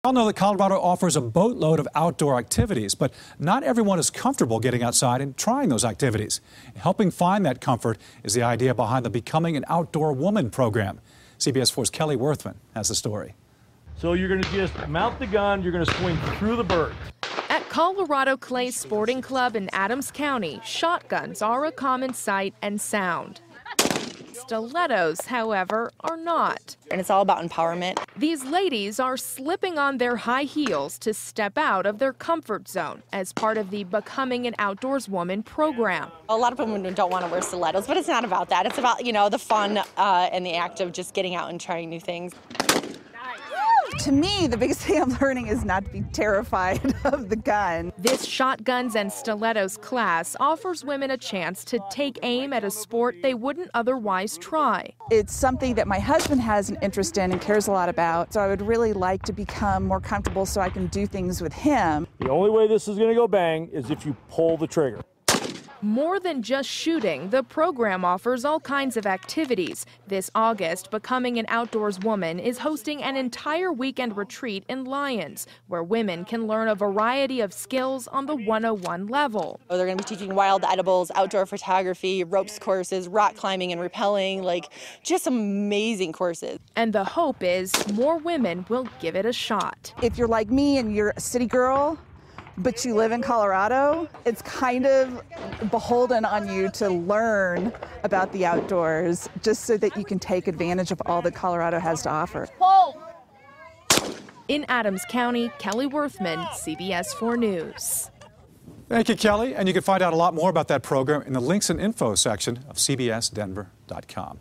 I'll know that Colorado offers a boatload of outdoor activities, but not everyone is comfortable getting outside and trying those activities. Helping find that comfort is the idea behind the Becoming an Outdoor Woman program. CBS 4's Kelly Worthman has the story. So you're going to just mount the gun, you're going to swing through the birds. At Colorado Clay Sporting Club in Adams County, shotguns are a common sight and sound. Stilettos, however, are not. And it's all about empowerment. These ladies are slipping on their high heels to step out of their comfort zone as part of the Becoming an Outdoors Woman program. A lot of women don't want to wear stilettos, but it's not about that. It's about, the fun and the act of just getting out and trying new things. To me, the biggest thing I'm learning is not to be terrified of the gun. This Shotguns and Stilettos class offers women a chance to take aim at a sport they wouldn't otherwise try. It's something that my husband has an interest in and cares a lot about, so I would really like to become more comfortable so I can do things with him. The only way this is going to go bang is if you pull the trigger. More than just shooting, the program offers all kinds of activities. This August, Becoming an Outdoors Woman is hosting an entire weekend retreat in Lyons, where women can learn a variety of skills on the 101 level. They're going to be teaching wild edibles, outdoor photography, ropes courses, rock climbing and rappelling, just amazing courses. And the hope is more women will give it a shot. If you're like me and you're a city girl, but you live in Colorado, it's kind of beholden on you to learn about the outdoors just so that you can take advantage of all that Colorado has to offer. In Adams County, Kelly Worthman, CBS 4 News. Thank you, Kelly. And you can find out a lot more about that program in the links and info section of cbsdenver.com.